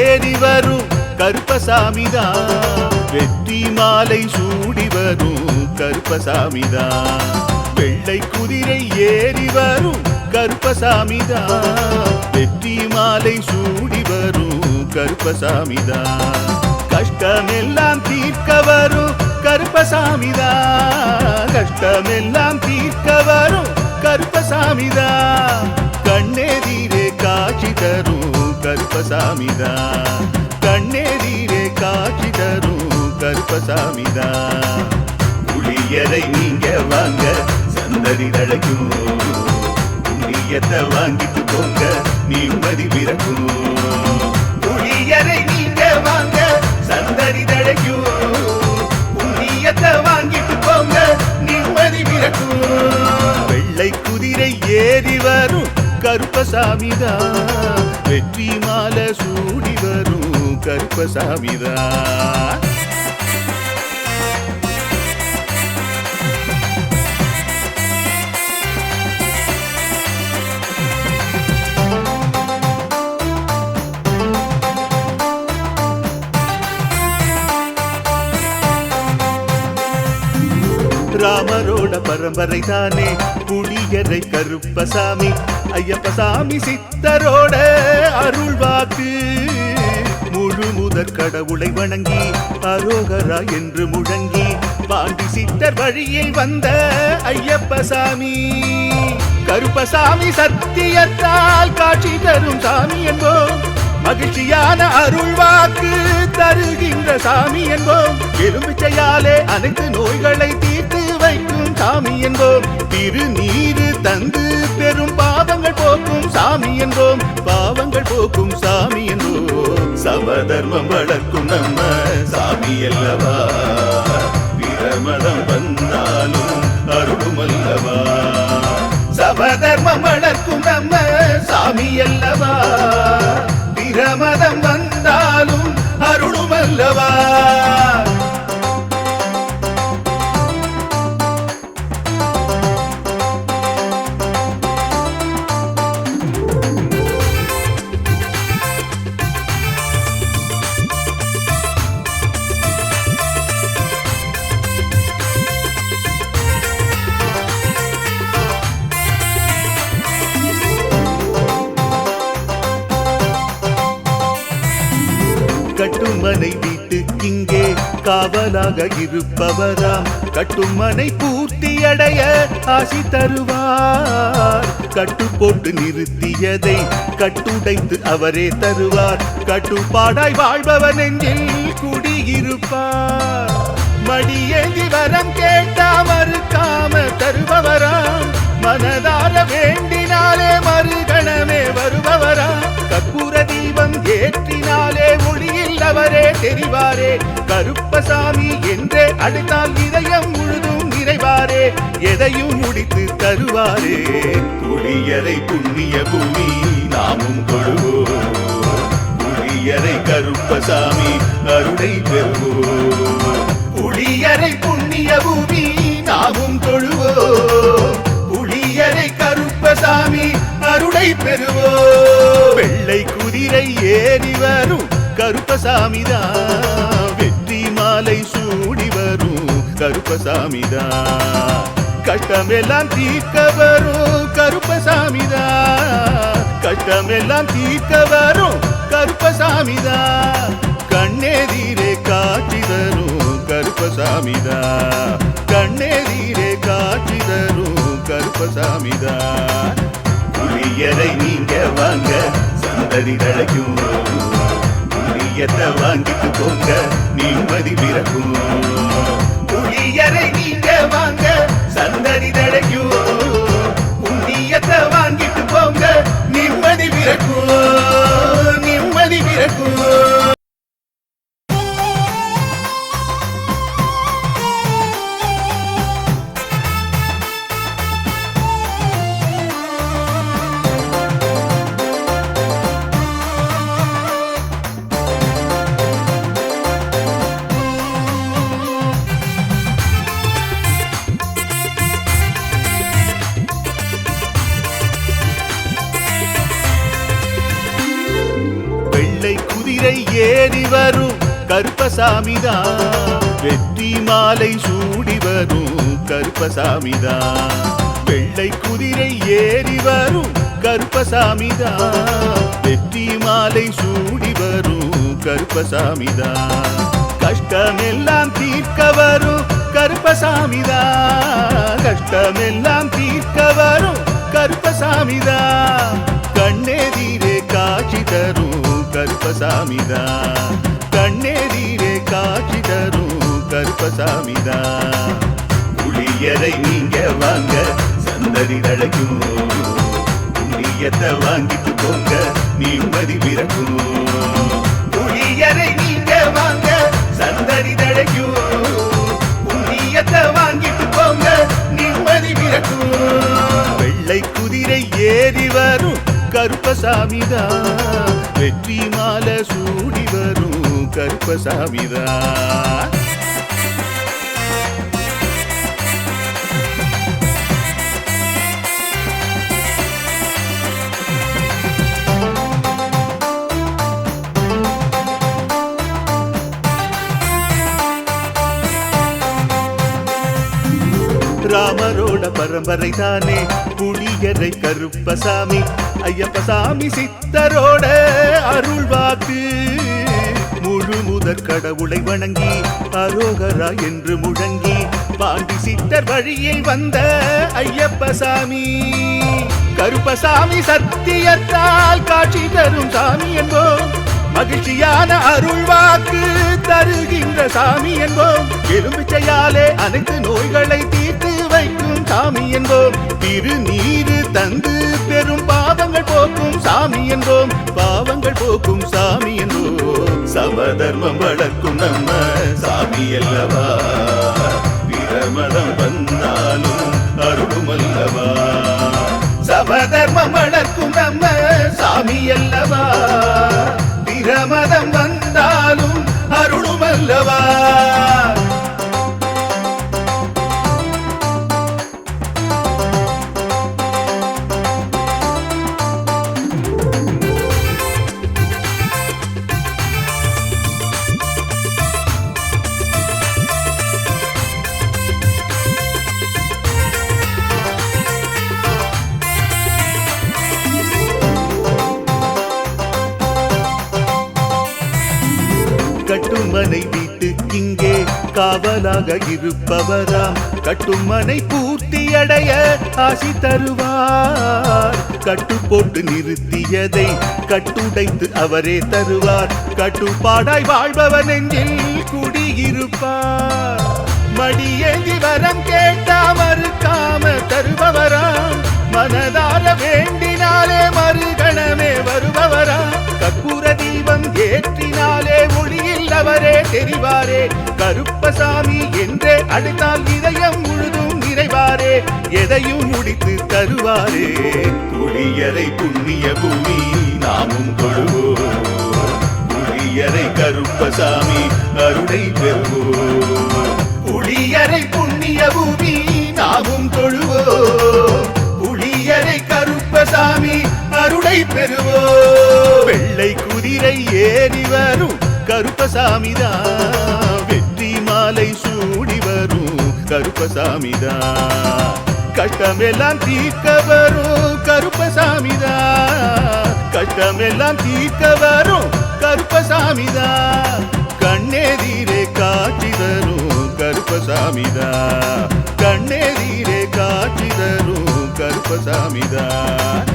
ஏறி வரும் கருப்பசாமிதான், வெற்றி மாலை சூடி வரும் கருப்பசாமிதான். வெள்ளை குதிரை ஏறி வரும் கருப்பசாமிதான், வெற்றி மாலை சூடி வரும் கருப்பசாமிதான். கஷ்டமெல்லாம் தீர்க்க வரும் கருப்பசாமிதான், கஷ்டமெல்லாம் தீர்க்க வரும் கருப்பசாமிதான். கண்ணெதிரே காட்சி தரும் கருப்பசாமிதான், கண்ணெதிரே காட்சி தரும் கருப்பசாமிதான். புளியரை நீங்க வாங்க சந்ததி தழைக்கும், புண்ணியத்தை வாங்கிட்டு போங்க நிம்மதி பிறக்கும். புளியரை நீங்க வாங்க சந்ததி தழைக்கும், புண்ணியத்தை வாங்கிட்டு போங்க நிம்மதி பிறக்கும். வெள்ளை குதிரை ஏறி வரும் கருப்பசாமிதான், வெற்றி மாலை சூடி வரும் கருப்பசாமிதான். ராமரோட பரம்பரை தானே புளியரை கருப்பசாமி, ஐயப்பசாமி சித்தரோட அருள்வாக்கு. முழு முதற் கடவுளை வணங்கி அரோகரா என்று முழங்கி பாண்டி சித்தர் வழியில் வந்த ஐயப்பசாமி. கருப்பசாமி சத்தியத்தால் காட்சி தரும் சாமி என்போம், மகிழ்ச்சியான அருள்வாக்கு தருகின்ற சாமி என்போம். எலும்பிச்சையாலே அனைத்து நோய்களை தீர்த்து வைக்கும் சாமி என்போம். திருநீரு தந்து பெரும் பாவங்கள் போக்கும் சாமி என்போம், பாவங்கள் போக்கும் சாமி என்போம். சமதர்மம் வளர்க்கும் நம்ம சாமி அல்லவா, பிரமணம் வந்தாலும் அருளும் அல்லவா. சமதர்மம் வளர்க்கும் நம்ம சாமி அல்லவா, பிரமதம் வந்தாலும் அருளும் அல்லவா. கட்டுமனை வீட்டுக்கிங்கே காவலாக இருப்பவராம், கட்டுமனை பூர்த்தியடைய ஆசி தருவார். கட்டு போட்டு நிறுத்தியதை கட்டுடைத்து அவரே தருவார், கட்டுப்பாடாய் வாழ்பவர் நெஞ்சில் குடியிருப்பார். மடியேந்தி வரம் கேட்டா மறுக்காம தருபவராம், மனதார வேண்டினாலே மறுகணமே வருபவராம். கற்பூர தீபம் ஏற்றினாலே ஒளியில் அவரே தெரிவாரே, கருப்பசாமி என்றே அழைத்தால் இதயம் முழுதும் நிறைவாரே, எதையும் முடித்து தருவாரே. புளியரை புண்ணிய பூமி நாமும் தொழுவோம், புளியரை கருப்பசாமி அருளை பெறுவோம். புளியரை புண்ணிய பூமி நாமும் தொழுவோம், புளியரை கருப்பசாமி அருளை பெறுவோம். வெள்ளை குதிரை ஏறி வரும் கருப்பசாமிதான், வெற்றி மாலை சூடி வரும் கருப்பசாமிதான். கஷ்டமெல்லாம் தீர்க்க வரும் கருப்பசாமிதான், கஷ்டமெல்லாம் தீர்க்க வரும் கருப்பசாமிதான். கண்ணெதிரே காட்சி தரும் கருப்பசாமிதான், கண்ணெதிரே காட்சி தரும் கருப்பசாமிதான். புளியரை நீங்க வாங்க சந்ததி தழைக்கும், புளியத்தை வாங்கிட்டு போங்க நிம்மதி பிறக்கும். புளியரை நீங்க வாங்க சந்ததி தழைக்கும், புண்ணியத்தை வாங்கிட்டு போங்க நிம்மதி பிறக்கும், நிம்மதி பிறக்கும். குதிரை ஏறி வரும் கருப்பசாமிதான், வெற்றி மாலை சூடி வரும் கருப்பசாமிதான். வெள்ளை குதிரை ஏறி வரும் கருப்பசாமிதான், வெற்றி மாலை சூடி வரும் கருப்பசாமிதான். கஷ்டமெல்லாம் தீர்க்க வரும் கருப்பசாமிதான், கஷ்டமெல்லாம் தீர்க்க வரும் கருப்பசாமிதான். கண்ணெதிரே காட்சி தரும் கருப்பசாமிதான், கண்ணெதிரே காட்சி தரும் கருப்பசாமிதான். புளியரை நீங்க வாங்க சந்ததி தழைக்கும், புண்ணியத்தை வாங்கிட்டு போங்க நிம்மதி பிறக்கும். புளியரை நீங்க வாங்க சந்ததி தழைக்கும், புண்ணியத்தை வாங்கிட்டு போங்க நிம்மதி பிறக்கும். வெள்ளை குதிரை ஏறி வரும் கருப்பசாமிதான், வெற்றி மாலை சூடி வரும் கருப்பசாமிதான். ராமரோட பரம்பரை தானே புளியரை கருப்பசாமி, ஐயப்பசாமி சித்தரோட அருள்வாக்கு. முழு முதற் கடவுளை வணங்கி அரோகரா என்று முழங்கி பாண்டி சித்தர் வழியை வந்த ஐயப்பசாமி. கருப்பசாமி சத்தியத்தால் காட்சி தரும் சாமி என்போம், மகிழ்ச்சியான அருள்வாக்கு தருகின்ற சாமி என்போம். எலும்பிச்சையாலே அனைத்து நோய்களை தீர்த்து வைக்கும் சாமி என்போம். திருநீரு தந்து பெரும் பாவங்கள் போக்கும் சாமி என்போம், பாவங்கள் போக்கும் சாமி என்போம். சமதர்மம் வளர்க்கும் நம்ம சாமி அல்லவா, பிரமதம் வந்தாலும் அருளும் அல்லவா. சமதர்மம் வளர்க்கும் நம்ம சாமி அல்லவா, பிரமதம் வந்தாலும் அருளும் அல்லவா. கட்டுமனை வீட்டுக்கிங்கே காவலாக இருப்பவராம், கட்டுமனை பூர்த்தியடைய ஆசி தருவார். கட்டு போட்டு நிறுத்தியதை கட்டுடைத்து அவரே தருவார், கட்டுப்பாடாய் வாழ்பவர் நெஞ்சில் குடியிருப்பார். மடியேந்தி வரம் கேட்டா மறுக்காம தருபவராம், மனதார வேண்டினாலே மறுகணமே வருபவராம். கற்பூர தீபம் ஏற்றினாலே ஒளியில் அவரே தெரிவாரே, கருப்பசாமி என்றே அழைத்தால் இதயம் முழுதும் நிறைவாரே, எதையும் முடித்து தருவாரே. புளியரை புண்ணிய பூமி நாமும் தொழுவோம், புளியரை கருப்பசாமி அருளை பெறுவோம். புளியரை புண்ணிய பூமி நாமும் தொழுவோம், புளியரை கருப்பசாமி அருளை பெறுவோம். வெள்ளை குதிரை ஏறி வரும் கருப்பசாமிதான், வெற்றி மாலை சூடி வரும் கருப்பசாமிதான். கஷ்டமெல்லாம் தீர்க்க வரும் கருப்பசாமிதான், கஷ்டமெல்லாம் தீர்க்க வரும் கருப்பசாமிதான். கண்ணெதிரே காட்சி தரும் கருப்பசாமிதான், கண்ணெதிரே காட்சி தரும் கருப்பசாமிதான்.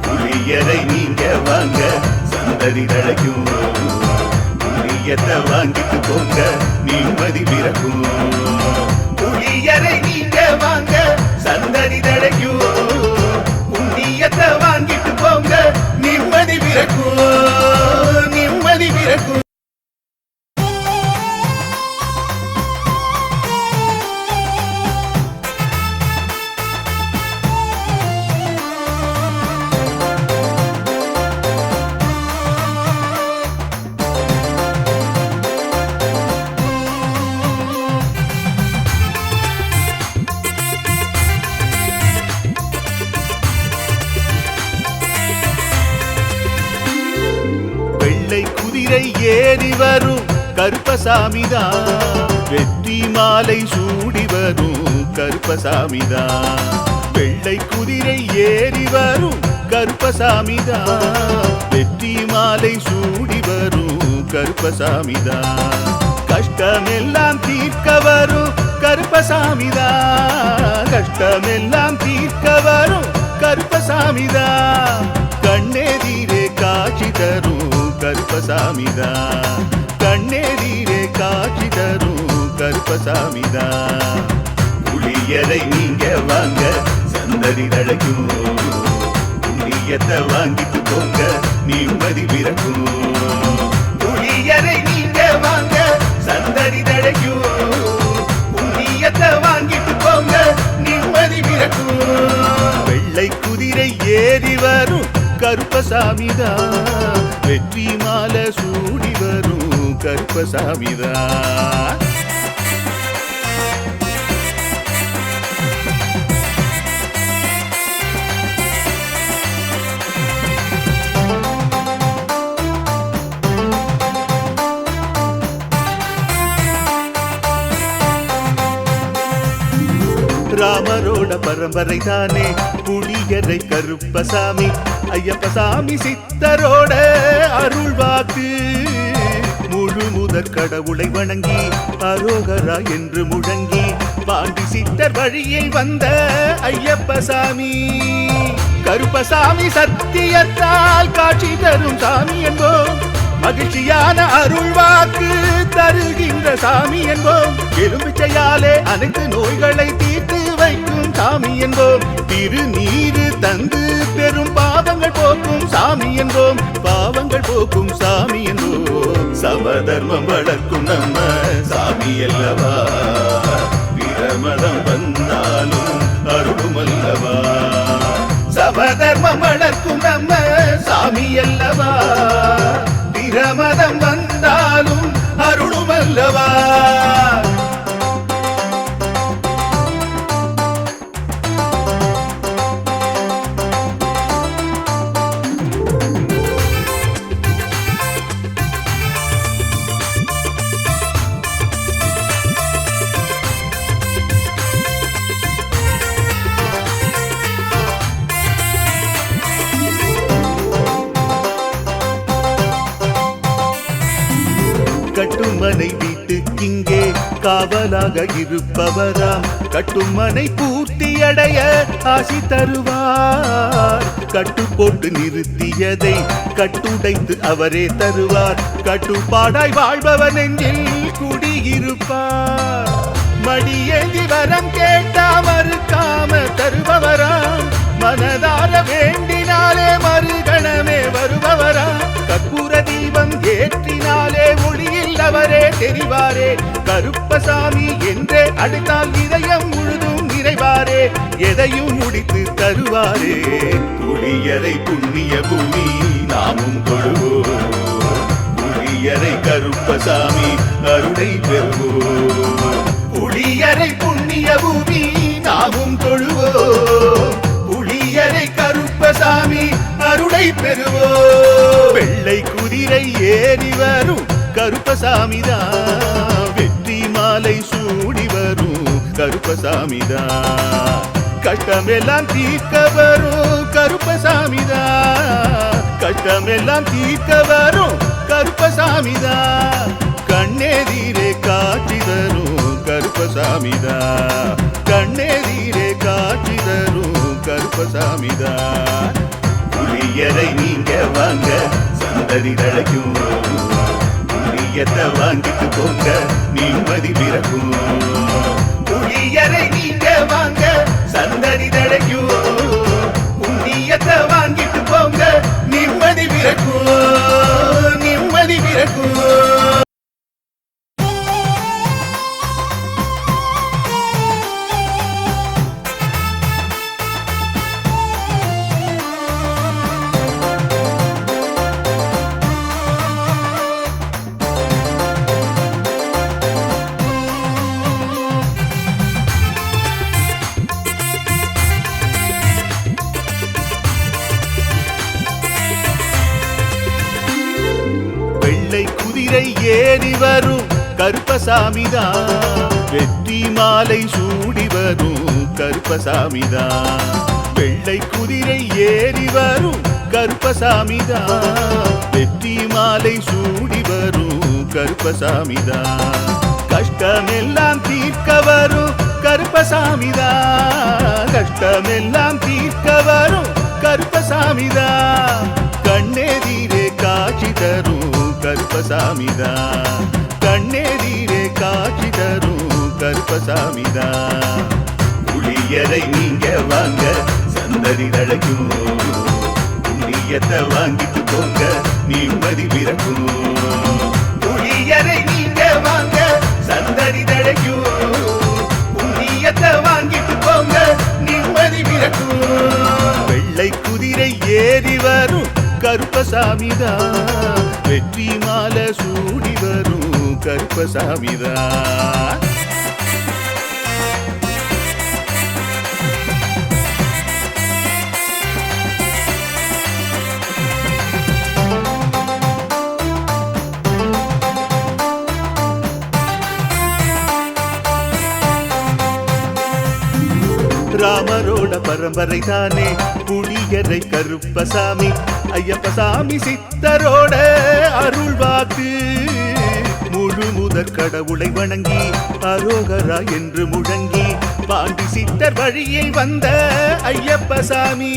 புளியரை நீங்க வாங்க சந்ததி தழைக்கும், புளியத்தை வாங்கிட்டு போங்க நிம்மதி பிறக்கும். புளியரை நீங்க வாங்க சந்ததி தழைக்கும், புண்ணியத்தை வாங்கிட்டு போங்க நிம்மதி பிறக்கும், நிம்மதி பிறக்கும். குதிரை ஏறி வரும் கருப்பசாமிதான், வெற்றி மாலை சூடி வரும் கருப்பசாமிதான். வெள்ளை குதிரை ஏறி வரும் கருப்பசாமிதான், வெற்றி மாலை சூடி வரும் கருப்பசாமிதான். கஷ்டமெல்லாம் தீர்க்க வரும் கருப்பசாமிதான், கஷ்டமெல்லாம் தீர்க்க வரும் கருப்பசாமிதான். கண்ணெதிரே காட்சி தரும் கருப்பசாமிதான், கண்ணெதிரே காட்சி தரும் கருப்பசாமிதான். புளியரை நீங்க வாங்க சந்ததி தழைக்கும், புண்ணியத்தை வாங்கிட்டு போங்க நிம்மதி பிறக்கும். புளியரை நீங்க வாங்க சந்ததி தழைக்கும், புண்ணியத்தை வாங்கிட்டு போங்க நிம்மதி பிறக்கும். வெள்ளை குதிரை ஏறி வரும் கருப்பசாமிதான், வெற்றி மாலை சூடி வரும் கருப்பசாமிதான். ராமரோட பரம்பரை தானே புளியரை கருப்பசாமி, ஐயப்பசாமி சித்தரோட அருள்வாக்கு. முழு முதற் கடவுளை வணங்கி அரோகரா என்று முழங்கி பாண்டி சித்தர் வழியில் வந்த ஐயப்பசாமி. கருப்பசாமி சத்தியத்தால் காட்சி தரும் சாமி என்போம், மகிழ்ச்சியான அருள்வாக்கு தருகின்ற சாமி என்போம். எலும்பிச்சையாலே அனைத்து நோய்களை தீர்த்து வைக்கும் சாமி என்போம். திருநீரு தந்து பெரும் பாவங்கள் போக்கும் சாமி என்போம், பாவங்கள் போக்கும் சாமி என்போம். சமதர்மம் வளர்க்கும் நம்ம சாமி அல்லவா, பிரமதம் வந்தாலும் அருளும் அல்லவா. சமதர்மம் வளர்க்கும் நம்ம சாமி அல்லவா, பிரமதம் வந்தாலும் அருளும் அல்லவா. கட்டுமனை வீட்டுக்கிங்கே காவலாக இருப்பவராம், கட்டுமனை பூர்த்தியடைய ஆசி தருவார். கட்டு போட்டு நிறுத்தியதை கட்டுடைத்து அவரே தருவார், கட்டுப்பாடாய் வாழ்பவர் நெஞ்சில் குடியிருப்பார். மடியேந்தி வரம் கேட்டா மறுக்காம தருபவராம், மனதார வேண்டினாலே மறுகணமே வருபவராம். கற்பூர தீபம் ஏற்றினாலே ஒளியில் அவரே தெரிவாரே, கருப்பசாமி என்றே அழைத்தால் இதயம் முழுதும் நிறைவாரே, எதையும் முடித்து தருவாரே. புளியரை புண்ணிய பூமி நாமும் தொழுவோம், புளியரை கருப்பசாமி அருளை பெறுவோம். புளியரை புண்ணிய பூமி நாமும் தொழுவோம், புளியரை கருப்பசாமி அருளை பெறுவோம். வெள்ளை குதிரை ஏறி வரும் கருப்பசாமிதான், வெற்றி மாலை சூடி வரும் கருப்பசாமிதான். கஷ்டமெல்லாம் தீர்க்க வரும் கருப்பசாமிதான், கஷ்டமெல்லாம் தீர்க்க வரும் கருப்பசாமிதான். கண்ணெதிரே காட்சி தரும் கருப்பசாமிதான், கண்ணெதிரே காட்சி தரும் கருப்பசாமிதான். புளியரை நீங்க வாங்க சந்ததி தழைக்கும், புளியத்தை வாங்கிட்டு போங்க நிம்மதி பிறக்கும். புளியரை நீங்க வாங்க சந்ததி தழைக்கும், புண்ணியத்தை வாங்கிட்டு போங்க நிம்மதி பிறக்கும், நிம்மதி பிறக்கும். குதிரை ஏறி வரும் கருப்பசாமிதான், வெற்றி மாலை சூடி வரும் கருப்பசாமிதான். வெள்ளை குதிரை ஏறி வரும் கருப்பசாமிதான், வெற்றி மாலை சூடி வரும் கருப்பசாமிதான். கஷ்டமெல்லாம் தீர்க்க வரும் கருப்பசாமிதான், கஷ்டமெல்லாம் தீர்க்க வரும் கருப்பசாமிதான். கண்ணெதிரே காட்சி தரும் கருப்பசாமிதான், கண்ணெதிரே காட்சி தரும் கருப்பசாமிதான். புளியரை நீங்க வாங்க சந்ததி தழைக்கும், புண்ணியத்தை வாங்கிட்டு போங்க நிம்மதி பிறக்கும். புளியரை நீங்க வாங்க சந்ததி தழைக்கும், புண்ணியத்தை வாங்கிட்டு போங்க நிம்மதி பிறக்கும். வெள்ளை குதிரை ஏறி வரும் கருப்பசாமிதான், வெற்றி மாலை சூடி வரும் கருப்பசாமிதான். ராமரோட பரம்பரை தானே புளியரை கருப்பசாமி, ஐயப்பசாமி சித்தரோட அருள்வாக்கு. முழு முதற் கடவுளை வணங்கி அரோகரா என்று முழங்கி பாண்டி சித்தர் வழியை வந்த ஐயப்பசாமி.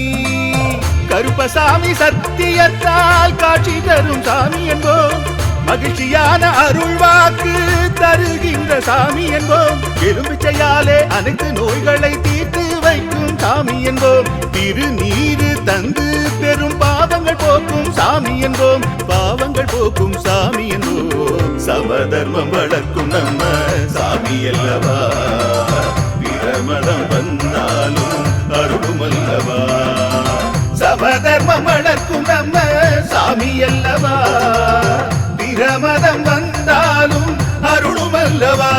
கருப்பசாமி சத்தியத்தால் காட்சி தரும் சாமி என்போம், மகிழ்ச்சியான அருள்வாக்கு தருகின்ற சாமி என்போம். எலும்பிச்சையாலே அனைத்து நோய்களை தீர்த்து வைக்கும் சாமி என்போம். திருநீரு தந்து பெரும் பாவங்கள் போக்கும் சாமி என்போம், பாவங்கள் போக்கும் சாமி என்போம். சமதர்மம் வளர்க்கும் நம்ம சாமி அல்லவா, பிரமதம் வந்தாலும் அருளும் அல்லவா. சமதர்மம் வளர்க்கும் நம்ம சாமி அல்லவா, பிரமதம் வந்தாலும் அருளும் அல்லவா.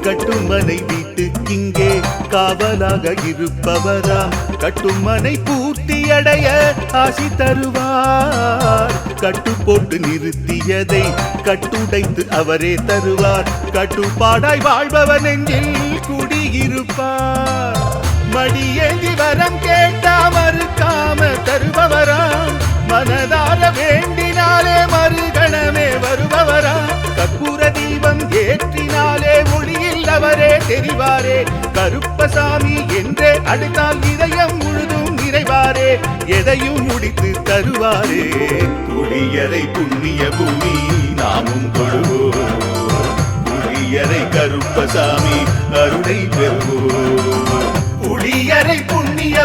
கட்டுமனை வீட்டுக்கிங்கே காவலாக இருப்பவராம், கட்டுமனை பூர்த்தியடைய ஆசி தருவார். கட்டு போட்டு நிறுத்தியதை கட்டுடைத்து அவரே தருவார், கட்டுப்பாடாய் வாழ்பவன் நெஞ்சில் குடியிருப்பார். மடியேந்தி வரம் கேட்டா மறுக்காம தருபவராம், மனதார வேண்டினாலே மறுகணமே வருபவராம். கற்பூர தீபம் ஏற்றினாலே ஒளியில் அவரே தெரிவாரே, கருப்பசாமி என்றே அழைத்தால் இதயம் முழுதும் நிறைவாரே, எதையும் முடித்து தருவாரே. புளியரை புண்ணிய பூமி நாமும் தொழுவோம், புளியரை கருப்பசாமி அருளை பெறுவோம். புளியரை புண்ணிய